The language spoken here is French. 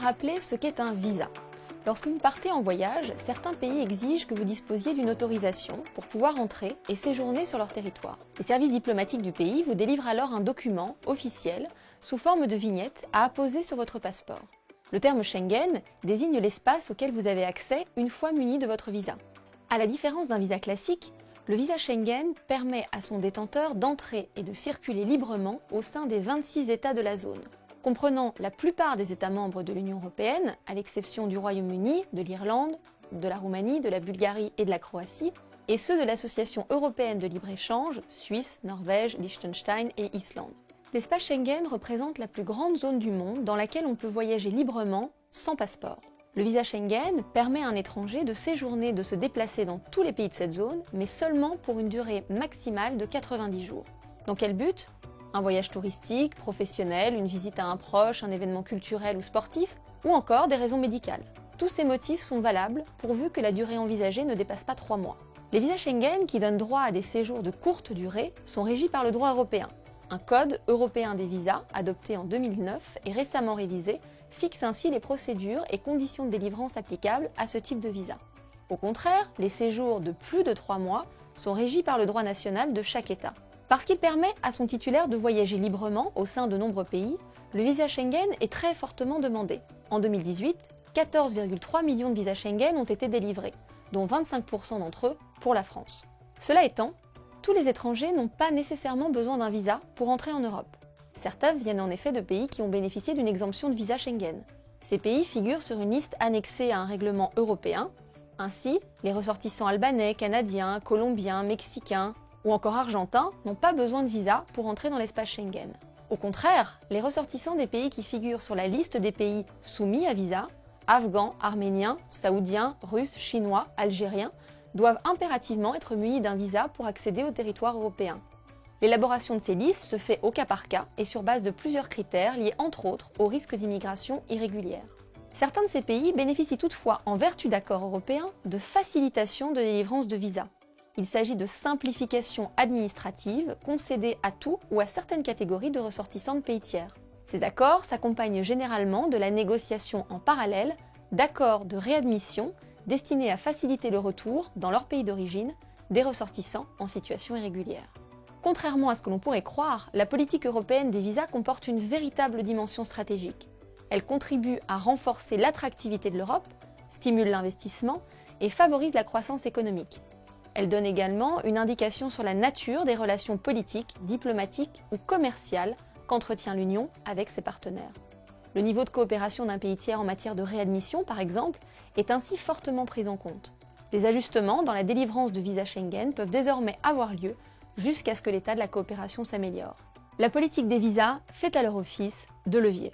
rappeler ce qu'est un visa. Lorsque vous partez en voyage, certains pays exigent que vous disposiez d'une autorisation pour pouvoir entrer et séjourner sur leur territoire. Les services diplomatiques du pays vous délivrent alors un document officiel sous forme de vignette à apposer sur votre passeport. Le terme Schengen désigne l'espace auquel vous avez accès une fois muni de votre visa. À la différence d'un visa classique, le visa Schengen permet à son détenteur d'entrer et de circuler librement au sein des 26 États de la zone, comprenant la plupart des États membres de l'Union européenne, à l'exception du Royaume-Uni, de l'Irlande, de la Roumanie, de la Bulgarie et de la Croatie, et ceux de l'Association européenne de libre-échange, Suisse, Norvège, Liechtenstein et Islande. L'espace Schengen représente la plus grande zone du monde dans laquelle on peut voyager librement sans passeport. Le visa Schengen permet à un étranger de séjourner, de se déplacer dans tous les pays de cette zone, mais seulement pour une durée maximale de 90 jours. Dans quel but ? Un voyage touristique, professionnel, une visite à un proche, un événement culturel ou sportif, ou encore des raisons médicales. Tous ces motifs sont valables pourvu que la durée envisagée ne dépasse pas 3 mois. Les visas Schengen, qui donnent droit à des séjours de courte durée, sont régis par le droit européen. Un code européen des visas, adopté en 2009 et récemment révisé, fixe ainsi les procédures et conditions de délivrance applicables à ce type de visa. Au contraire, les séjours de plus de 3 mois sont régis par le droit national de chaque État. Parce qu'il permet à son titulaire de voyager librement au sein de nombreux pays, le visa Schengen est très fortement demandé. En 2018, 14,3 millions de visas Schengen ont été délivrés, dont 25% d'entre eux pour la France. Cela étant, tous les étrangers n'ont pas nécessairement besoin d'un visa pour entrer en Europe. Certains viennent en effet de pays qui ont bénéficié d'une exemption de visa Schengen. Ces pays figurent sur une liste annexée à un règlement européen. Ainsi, les ressortissants albanais, canadiens, colombiens, mexicains ou encore argentins n'ont pas besoin de visa pour entrer dans l'espace Schengen. Au contraire, les ressortissants des pays qui figurent sur la liste des pays soumis à visa, afghans, arméniens, saoudiens, russes, chinois, algériens, doivent impérativement être munis d'un visa pour accéder au territoire européen. L'élaboration de ces listes se fait au cas par cas et sur base de plusieurs critères liés entre autres au risque d'immigration irrégulière. Certains de ces pays bénéficient toutefois, en vertu d'accords européens, de facilitation de délivrance de visas. Il s'agit de simplifications administratives concédées à tout ou à certaines catégories de ressortissants de pays tiers. Ces accords s'accompagnent généralement de la négociation en parallèle d'accords de réadmission destinés à faciliter le retour, dans leur pays d'origine, des ressortissants en situation irrégulière. Contrairement à ce que l'on pourrait croire, la politique européenne des visas comporte une véritable dimension stratégique. Elle contribue à renforcer l'attractivité de l'Europe, stimule l'investissement et favorise la croissance économique. Elle donne également une indication sur la nature des relations politiques, diplomatiques ou commerciales qu'entretient l'Union avec ses partenaires. Le niveau de coopération d'un pays tiers en matière de réadmission, par exemple, est ainsi fortement pris en compte. Des ajustements dans la délivrance de visas Schengen peuvent désormais avoir lieu jusqu'à ce que l'état de la coopération s'améliore. La politique des visas fait alors office de levier.